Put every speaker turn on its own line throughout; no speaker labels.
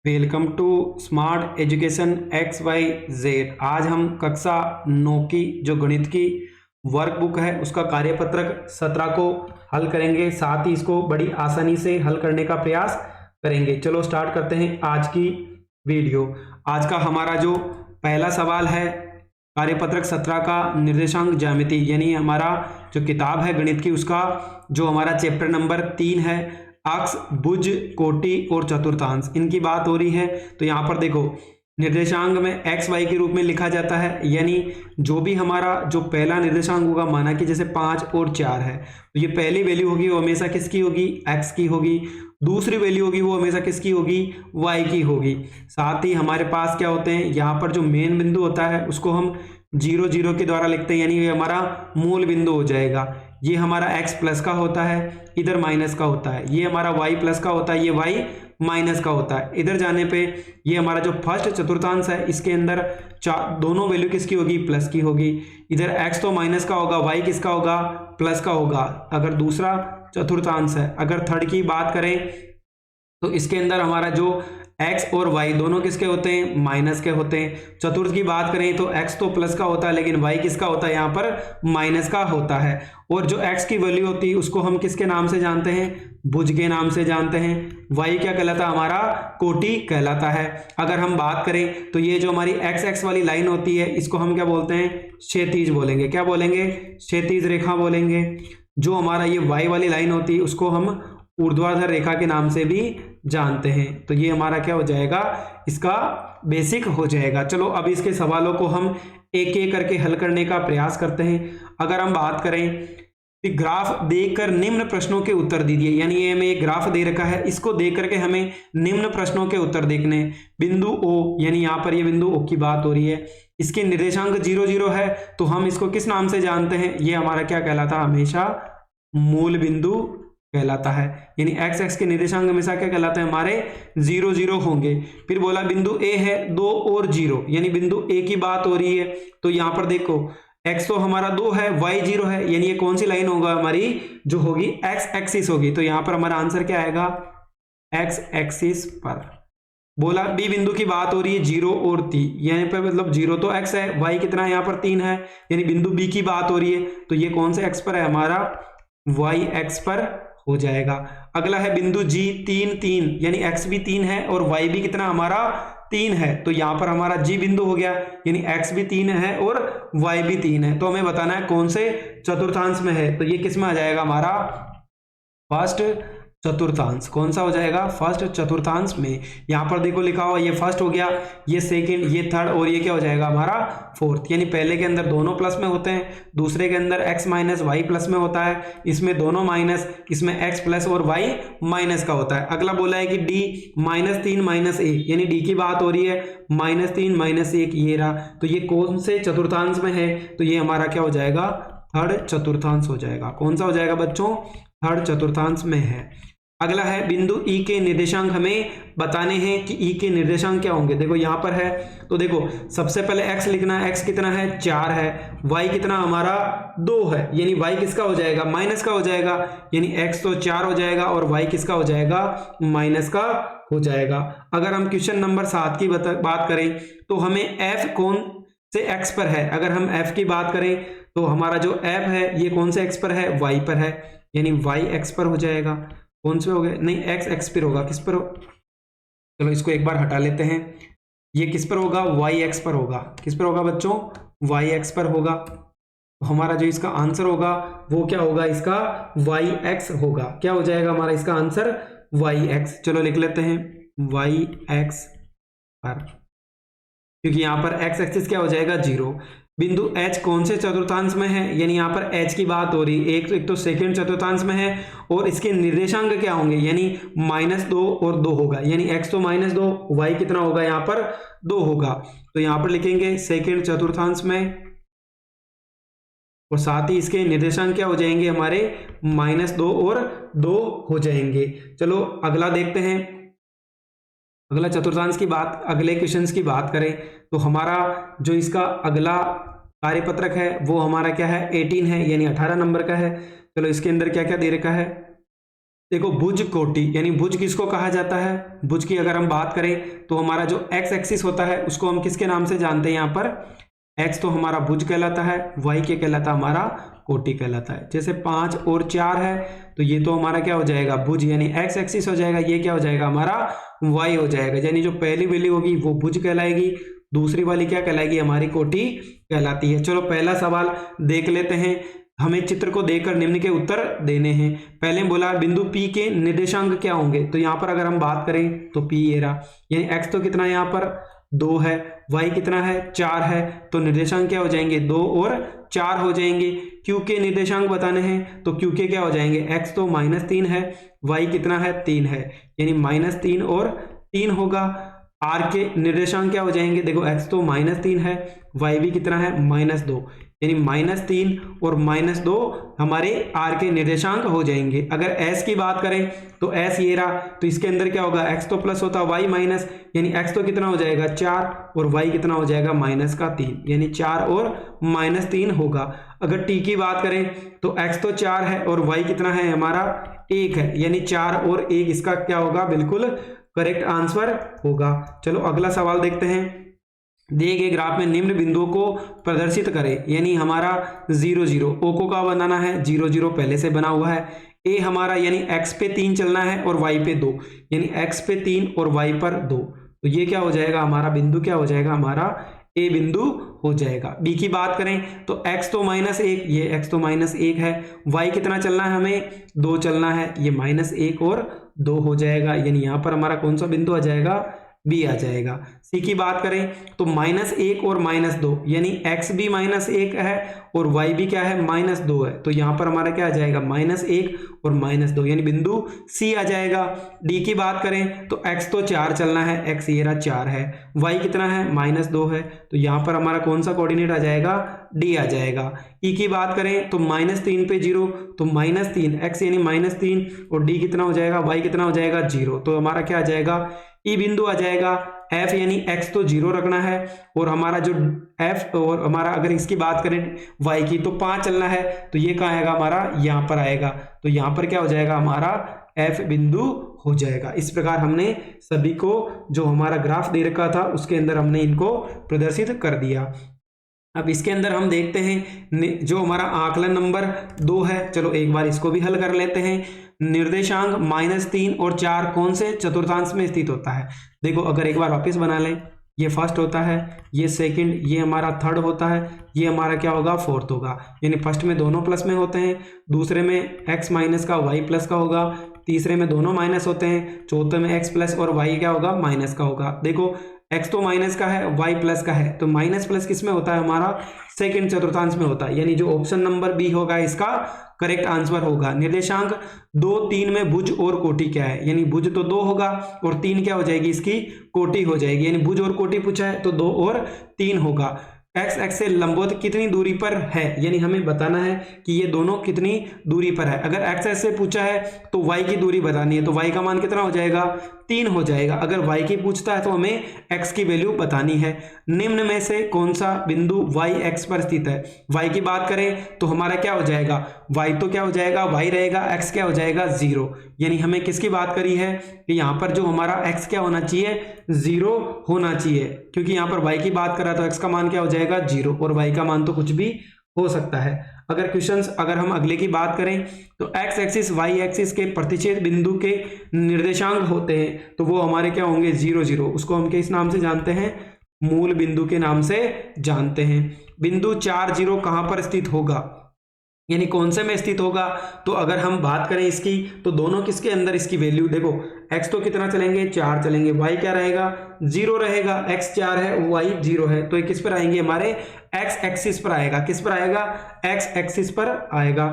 Welcome to smart education X Y Z. आज हम कक्षा 9 की जो गणित की वर्कबुक है उसका कार्यपत्रक 17 को हल करेंगे, साथ ही इसको बड़ी आसानी से हल करने का प्रयास करेंगे। चलो स्टार्ट करते हैं आज की वीडियो। आज का हमारा जो पहला सवाल है कार्यपत्रक 17 का निर्देशांक ज्यामिति, यानी हमारा जो किताब है गणित की उसका जो हमारा चैप्टर नंबर 3 है अक्ष, भुज, कोटि और चतुर्थांश, इनकी बात हो रही है। तो यहाँ पर देखो निर्देशांक में एक्स वाई के रूप में लिखा जाता है, यानी जो भी हमारा जो पहला निर्देशांक होगा, माना कि जैसे 5 और 4 है तो ये पहली वैल्यू होगी वो हमेशा किसकी होगी, एक्स की होगी। दूसरी वैल्यू होगी वो हमेशा किसकी होगी, वाई की होगी। साथ ही हमारे पास क्या होते हैं, यहाँ पर जो मेन बिंदु होता है उसको हम 0 0 के द्वारा लिखते हैं, यानी ये हमारा मूल बिंदु हो जाएगा। ये हमारा x प्लस का होता है, इधर माइनस का होता है। ये हमारा y प्लस का होता है, ये y माइनस का होता है। इधर जाने पे ये हमारा जो फर्स्ट चतुर्थांश है इसके अंदर दोनों वैल्यू किसकी होगी, प्लस की होगी। इधर x तो माइनस का होगा, y किसका होगा, प्लस का होगा अगर दूसरा चतुर्थांश है। अगर थर्ड की बात करें तो इसके अंदर हमारा जो x और y दोनों किसके होते हैं, माइनस के होते हैं। चतुर्थ की बात करें तो x तो प्लस का होता है लेकिन y किसका होता है, यहाँ पर माइनस का होता है। और जो x की वैल्यू होती है उसको हम किसके नाम से जानते हैं, भुज के नाम से जानते हैं। y क्या कहलाता है, हमारा कोटि कहलाता है। अगर हम बात करें तो ये जो हमारी x x वाली लाइन होती है इसको हम क्या बोलते हैं, क्षैतिज बोलेंगे। क्या बोलेंगे, क्षैतिज रेखा बोलेंगे। जो हमारा ये y वाली लाइन होती है उसको हम ऊर्ध्वाधर रेखा के नाम से भी जानते हैं। तो ये हमारा क्या हो जाएगा, इसका बेसिक हो जाएगा। चलो अब इसके सवालों को हम एक एक करके हल करने का प्रयास करते हैं। अगर हम बात करें कि ग्राफ देखकर निम्न प्रश्नों के उत्तर दीजिए, यानी ये हमें एक ग्राफ दे रखा है, इसको देख करके हमें निम्न प्रश्नों के उत्तर देखने। बिंदु O, यानी यहाँ पर ये बिंदु O की बात हो रही है, इसके निर्देशांक 0 0 है तो हम इसको किस नाम से जानते हैं, ये हमारा क्या कहलाता है, हमेशा मूल बिंदु कहलाता है। यानी x x के निर्देशांक हमेशा क्या कहलाते हैं, हमारे 0 0 होंगे। फिर बोला बिंदु A है 2 और 0, यानी बिंदु A की बात हो रही है। तो यहाँ पर देखो x तो हमारा 2 है, y 0 है, यानी ये कौन सी लाइन होगा, हमारी जो होगी x एक्सिस होगी। तो यहाँ पर हमारा आंसर क्या आएगा, x एक्सिस पर। बोला B बिंदु की बात हो रही है 0 और 3, यहाँ पर मतलब 0 तो x है, y कितना है यहाँ पर 3 है, यानी बिंदु B की बात हो रही है। तो ये कौन से x पर है, हमारा y x पर हो जाएगा। अगला है बिंदु G 3 3, यानी x भी 3 है और y भी कितना हमारा 3 है। तो यहाँ पर हमारा G बिंदु हो गया, यानी x भी 3 है और y भी 3 है। तो हमें बताना है कौन से चतुर्थांश में है। तो ये किस में आ जाएगा, हमारा फर्स्ट चतुर्थांश। कौन सा हो जाएगा, फर्स्ट चतुर्थांश में। यहाँ पर देखो लिखा हुआ, ये फर्स्ट हो गया, ये सेकंड, ये थर्ड और ये क्या हो जाएगा, हमारा फोर्थ। यानी पहले के अंदर दोनों प्लस में होते हैं, दूसरे के अंदर x माइनस वाई प्लस में होता है, इसमें दोनों माइनस, इसमें x प्लस और y माइनस का होता है। अगला बोला है कि d -3 -1, यानी d की बात हो रही है, -3 -1 ये रहा। तो ये कौन से चतुर्थांश में है, तो ये हमारा क्या हो जाएगा, थर्ड चतुर्थांश हो जाएगा। कौन सा हो जाएगा बच्चों, थर्ड चतुर्थांश में है। अगला है बिंदु E के निर्देशांक हमें बताने हैं कि E के निर्देशांक क्या होंगे। देखो यहाँ पर है, तो देखो सबसे पहले x लिखना है, x कितना है, 4 है, y कितना हमारा 2 है, यानी y किसका हो जाएगा, माइनस का हो जाएगा, यानी x तो 4 हो जाएगा और y किसका हो जाएगा, माइनस का हो जाएगा। अगर हम क्वेश्चन नंबर 7 की बात करें तो हमें f कौन से x पर है। अगर हम f की बात करें तो हमारा जो f है ये कौन से x पर है, y पर है, यानी y x पर हो जाएगा। कौन से हो गए, नहीं x x पर होगा, किस पर हो, चलो इसको एक बार हटा लेते हैं। ये किस पर होगा, y x पर होगा। किस पर होगा बच्चों, y x पर होगा। तो हमारा जो इसका आंसर होगा वो क्या होगा, इसका y x होगा। क्या हो जाएगा हमारा इसका आंसर, y x। चलो लिख लेते हैं y x पर, क्योंकि यहाँ पर x एक्सिस क्या हो जाएगा, 0। बिंदु H कौन से चतुर्थांश में है, यानी यहाँ पर H की बात हो रही है, एक तो सेकंड चतुर्थांश में है और इसके निर्देशांक क्या होंगे, यानी -2 और 2 होगा, यानी x तो -2, y कितना होगा यहाँ पर 2 होगा। तो यहाँ पर लिखेंगे सेकंड चतुर्थांश में, और साथ ही इसके निर्देशांक क्या हो जाएंगे, हमारे -2 और 2 हो जाएंगे। चलो अगला देखते हैं। अगला चतुर्थांश की बात, अगले क्वेश्चंस की बात करें तो हमारा जो इसका अगला कार्यपत्रक है वो हमारा क्या है, 18 है, यानी 18 नंबर का है। चलो इसके अंदर क्या क्या दे रखा है, देखो भुज कोटि, यानी भुज किसको कहा जाता है, भुज की अगर हम बात करें तो हमारा जो एक्स एक्सिस होता है उसको हम किसके नाम से जानते हैं, यहाँ पर एक्स तो हमारा भुज कहलाता है, वाई के कहलाता हमारा कोटि कहलाता है। जैसे 5 और 4 है तो ये तो हमारा क्या हो जाएगा, भुज यानी एक्स एक्सिस हो जाएगा, ये क्या हो जाएगा हमारा वाई हो जाएगा। यानी जो पहली वैल्यू होगी वो भुज कहलाएगी, दूसरी वाली क्या कहलाएगी, हमारी कोटि कहलाती है। चलो पहला सवाल देख लेते हैं, हमें चित्र को देखकर निम्न के उत्तर देने हैं। पहले बोला बिंदु P के निर्देशांक क्या होंगे, तो यहाँ पर अगर हम बात करें तो P ये रहा, यानी x तो कितना है यहाँ पर 2 है, y कितना है 4 है, तो निर्देशांक क्या हो जाएंगे 2 और 4 हो जाएंगे। Q के निर्देशांक बताने हैं तो Q के क्या हो जाएंगे, x तो -3 है, y कितना है 3 है, यानी -3 और 3 होगा। R के निर्देशांक क्या हो जाएंगे, देखो x तो -3 है, y भी कितना है -2, यानी -3 और -2 हमारे R के निर्देशांक हो जाएंगे। अगर S की बात करें तो S ये रहा, तो इसके अंदर क्या होगा, x तो प्लस होता y माइनस, यानी x तो कितना हो जाएगा 4 और y कितना हो जाएगा -3, यानी 4 और -3 होगा। अगर t की बात करें तो x तो 4 है और y कितना है हमारा 1 है, यानी 4 और 1 इसका क्या होगा, बिल्कुल करेक्ट आंसर होगा। चलो अगला सवाल देखते हैं। दिए गए ग्राफ में निम्न बिंदुओं को प्रदर्शित करें, यानी हमारा 0 0 ओ को का बनाना है, 0 0 पहले से बना हुआ है। ए हमारा यानी x पे 3 चलना है और y पे 2, यानी x पे 3 और y पर 2, तो ये क्या हो जाएगा हमारा बिंदु, क्या हो जाएगा हमारा ए बिंदु हो जाएगा। बी की बात करें तो x तो -1, ये x तो -1 है, y कितना चलना है हमें 2 चलना है, ये -1 और 2 हो जाएगा, यानी यहाँ पर हमारा कौन सा बिंदु आ जाएगा, बी आ जाएगा। सी की बात करें तो -1 और -2, यानी x भी -1 है और y भी क्या है -2 है, तो यहाँ पर हमारा क्या आ जाएगा -1 और -2, यानी बिंदु सी आ जाएगा। डी की बात करें तो x तो 4 चलना है, x ये रहा 4 है, y कितना है -2 है, तो यहाँ पर हमारा कौन सा कोऑर्डिनेट आ जाएगा, डी आ जाएगा। ई की बात करें तो -3 पे 0, तो -3 x यानी -3 और डी कितना हो जाएगा, y कितना हो जाएगा 0, तो हमारा क्या आ जाएगा, ई बिंदु आ जाएगा। f यानी x तो 0 रखना है और हमारा जो f और हमारा अगर इसकी बात करें y की तो 5 चलना है, तो ये कहाँ आएगा हमारा, यहाँ पर आएगा, तो यहाँ पर क्या हो जाएगा हमारा f बिंदु हो जाएगा। इस प्रकार हमने सभी को जो हमारा ग्राफ दे रखा था उसके अंदर हमने इनको प्रदर्शित कर दिया। अब इसके अंदर हम देखते हैं जो हमारा आकलन नंबर 2 है, चलो एक बार इसको भी हल कर लेते हैं। निर्देशांक -3 और 4 कौन से चतुर्थांश में स्थित होता है, देखो अगर एक बार वापस बना लें, ये फर्स्ट होता है, ये सेकंड, ये हमारा थर्ड होता है, ये हमारा क्या होगा फोर्थ होगा, यानी फर्स्ट में दोनों प्लस में होते हैं, दूसरे में x माइनस का y प्लस का होगा, तीसरे में दोनों माइनस होते हैं, चौथे में x प्लस और y क्या होगा माइनस का होगा। देखो x तो माइनस का है, y प्लस का है, तो माइनस प्लस किस में होता है हमारा सेकंड चतुर्थांश में होता है, यानी जो ऑप्शन नंबर बी होगा इसका करेक्ट आंसर होगा। निर्देशांक 2 3 में भुज और कोटि क्या है, यानी भुज तो 2 होगा और 3 क्या हो जाएगी, इसकी कोटि हो जाएगी, यानी भुज और कोटि पूछा है तो 2 और 3 होगा। एक्स एक्स से लंबवत कितनी दूरी पर है, यानी हमें बताना है कि ये दोनों कितनी दूरी पर है। अगर एक्स एक्स से पूछा है तो वाई की दूरी बतानी है, तो वाई का मान कितना हो जाएगा 3 हो जाएगा। अगर वाई की पूछता है तो हमें एक्स की वैल्यू बतानी है। निम्न में से कौन सा बिंदु वाई एक्स पर स्थित है, वाई की बात करें तो हमारा क्या हो जाएगा, वाई तो क्या हो जाएगा वाई रहेगा, एक्स क्या हो जाएगा 0, यानी हमें किसकी बात करी है कि यहाँ पर जो हमारा एक्स क्या होना चाहिए 0 होना चाहिए, क्योंकि यहाँ पर वाई की बात करा तो एक्स का मान क्या हो जाएगा 0 और वाई का मान तो कुछ भी हो सकता है। अगर हम अगले की बात करें तो एक्स एक्सिस वाई एक्सिस के प्रतिच्छेद बिंदु के निर्देशांक होते हैं, तो वो हमारे क्या होंगे 0 0, उसको हम किस नाम से जानते हैं, मूल बिंदु के नाम से जानते हैं। बिंदु 4 0 कहां पर स्थित होगा, यानी कौन से में स्थित होगा, तो अगर हम बात करें इसकी तो दोनों किसके अंदर इसकी वैल्यू देखो, x तो कितना चलेंगे 4 चलेंगे, y क्या रहेगा 0 रहेगा, x 4 है y 0 है, तो ये किस पर आएंगे हमारे x एक्सिस पर आएगा, किस पर आएगा x एक्सिस पर आएगा।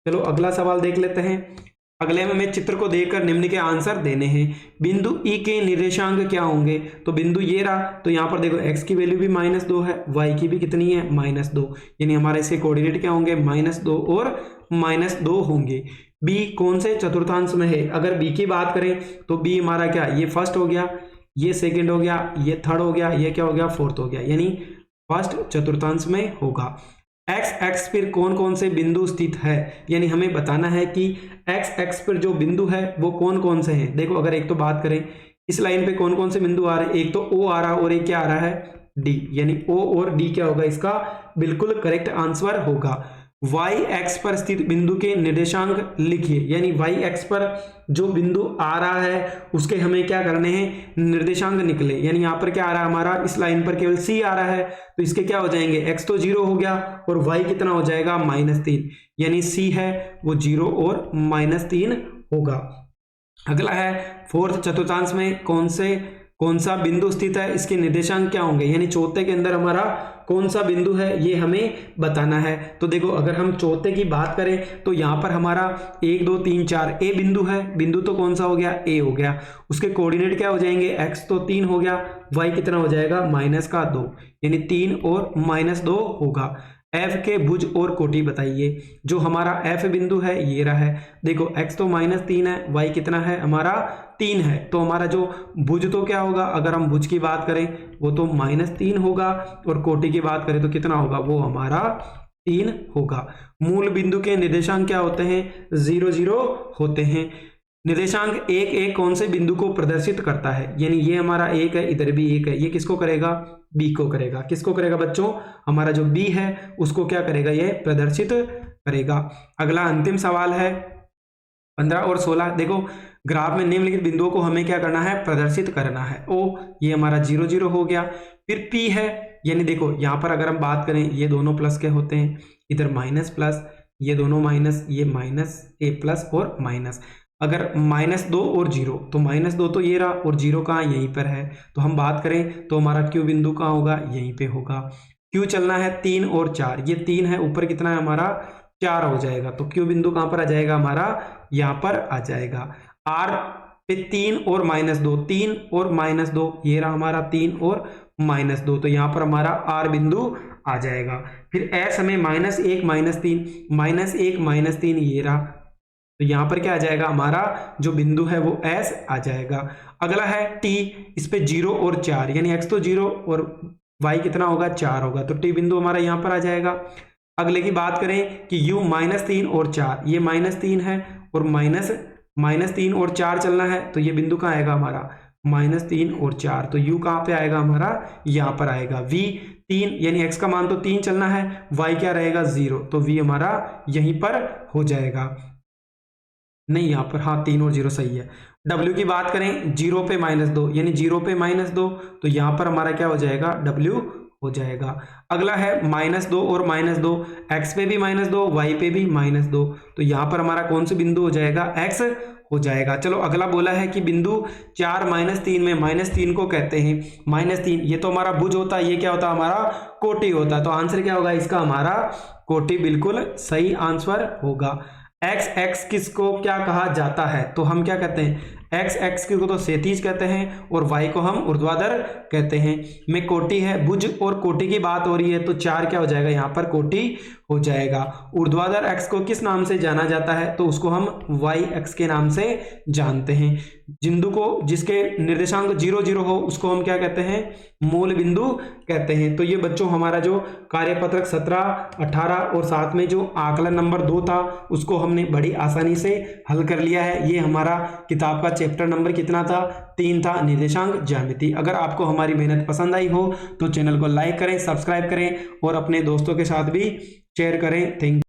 चलो अगला सवाल देख लेते हैं। अगले में हमें चित्र को देखकर निम्न के आंसर देने हैं। बिंदु E के निर्देशांक क्या होंगे, तो बिंदु ये रहा, तो यहाँ पर देखो x की वैल्यू भी -2 है, y की भी कितनी है -2, यानी हमारे इसके कोऑर्डिनेट क्या होंगे -2 और -2 होंगे। B कौन से चतुर्थांश में है, अगर B की बात करें तो B हमारा क्या, ये फर्स्ट हो गया, ये सेकेंड हो गया, ये थर्ड हो गया, ये क्या हो गया फोर्थ हो गया, यानी फर्स्ट चतुर्थांश में होगा। एक्स एक्स पर कौन कौन से बिंदु स्थित है, यानी हमें बताना है कि एक्स एक्स पर जो बिंदु है वो कौन कौन से हैं। देखो अगर एक तो बात करें इस लाइन पे कौन कौन से बिंदु आ रहे हैं, एक तो ओ आ रहा और एक क्या आ रहा है डी, यानी ओ और डी क्या होगा, इसका बिल्कुल करेक्ट आंसर होगा। वाई एक्स पर स्थित बिंदु के निर्देशांक लिखिए, यानी वाई एक्स पर जो बिंदु आ रहा है उसके हमें क्या करने हैं, निर्देशांक निकले। यानी यहाँ पर क्या आ रहा है हमारा, इस लाइन पर केवल सी आ रहा है तो इसके क्या हो जाएंगे, एक्स तो 0 हो गया और वाई कितना हो जाएगा -3, यानी सी है वो 0 और -3 होगा। अगला है फोर्थ चतुर्थांश में कौन सा बिंदु स्थित है, इसके निर्देशांक क्या होंगे, यानी चौथे के अंदर हमारा कौन सा बिंदु है ये हमें बताना है। तो देखो अगर हम चौथे की बात करें तो यहाँ पर हमारा 1 2 3 4 ए बिंदु है, बिंदु तो कौन सा हो गया, ए हो गया। उसके कोऑर्डिनेट क्या हो जाएंगे, एक्स तो 3 हो गया, वाई कितना हो जाएगा -2, यानी 3 और -2 होगा। एफ के भुज और कोटि बताइए, जो हमारा एफ बिंदु है ये रहा है। देखो एक्स तो -3 है, वाई कितना है हमारा 3 है, तो हमारा जो भुज तो क्या होगा, अगर हम भुज की बात करें वो तो -3 होगा और कोटि की बात करें तो कितना होगा, वो हमारा 3 होगा। मूल बिंदु के निर्देशांक क्या होते हैं, 0 0 होते हैं। निर्देशांक 1 1 कौन से बिंदु को प्रदर्शित करता है, यानी ये हमारा 1 है, इधर भी 1 है, ये किसको करेगा, बी को करेगा। किसको करेगा बच्चों, हमारा जो बी है उसको क्या करेगा, ये प्रदर्शित करेगा। अगला अंतिम सवाल है 15 और 16। देखो ग्राफ में निम्नलिखित बिंदुओं को हमें क्या करना है, प्रदर्शित करना है। ओ ये हमारा 0 0 हो गया। फिर पी है, यानी देखो यहाँ पर अगर हम बात करें ये दोनों प्लस के होते हैं, इधर माइनस प्लस, ये दोनों माइनस, ये माइनस ए प्लस और माइनस। अगर -2 और 0 तो -2 तो ये रहा और 0 कहाँ, यहीं पर है। तो हम बात करें तो हमारा क्यू बिंदु कहाँ होगा, यहीं पे होगा। क्यू चलना है 3 और 4, ये 3 है, ऊपर कितना है हमारा 4 हो जाएगा, तो क्यू बिंदु कहाँ पर आ जाएगा हमारा, यहाँ पर आ जाएगा। आर पे 3 और -2, 3 और -2, ये रहा हमारा 3 और -2, तो यहाँ पर हमारा आर बिंदु आ जाएगा। फिर एस हमें -1 -1 -3 ये रहा, तो यहां पर क्या आ जाएगा, हमारा जो बिंदु है वो S आ जाएगा। अगला है T, इस पे 0 और 4, यानी x तो 0 और y कितना होगा 4 होगा, तो T बिंदु हमारा यहां पर आ जाएगा। अगले की बात करें कि U -3 और 4, ये -3 है और -3 और 4 चलना है, तो ये बिंदु कहाँ आएगा हमारा, -3 और 4, तो U कहाँ पे आएगा हमारा, यहाँ पर आएगा। V 3, यानी x का मान तो 3 चलना है, y क्या रहेगा 0, तो V हमारा यहीं पर हो जाएगा। नहीं यहाँ पर, हाँ 3 और 0 सही है। W की बात करें 0 पे -2, यानी 0 पे -2, तो यहाँ पर हमारा क्या हो जाएगा, W हो जाएगा। अगला है -2 और -2, x पे भी -2, y पे भी -2, तो यहाँ पर हमारा कौन सा बिंदु हो जाएगा, x हो जाएगा। चलो अगला बोला है कि बिंदु 4 -3 में -3 को कहते हैं, -3 ये तो हमारा भुज होता है, ये क्या होता है हमारा कोटि होता है, तो आंसर क्या होगा इसका, हमारा कोटि बिल्कुल सही आंसर होगा। एक्स एक्स किसको क्या कहा जाता है, तो हम क्या कहते हैं, एक्स एक्स को तो क्षैतिज कहते हैं और वाई को हम ऊर्ध्वाधर कहते हैं। में कोटि है, भुज और कोटि की बात हो रही है, तो 4 क्या हो जाएगा यहाँ पर कोटि हो जाएगा। ऊर्ध्वाधर एक्स को किस नाम से जाना जाता है, तो उसको हम वाई एक्स के नाम से जानते हैं। बिंदु को जिसके निर्देशांक 0 0 हो उसको हम क्या कहते हैं, मूल बिंदु कहते हैं। तो ये बच्चों हमारा जो कार्यपत्रक 17, 18 और साथ में जो आकलन नंबर 2 था उसको हमने बड़ी आसानी से हल कर लिया है। ये हमारा किताब का चैप्टर नंबर कितना था, 3 था, निर्देशांक ज्यामिति। अगर आपको हमारी मेहनत पसंद आई हो तो चैनल को लाइक करें, सब्सक्राइब करें और अपने दोस्तों के साथ भी शेयर करें। Thank you.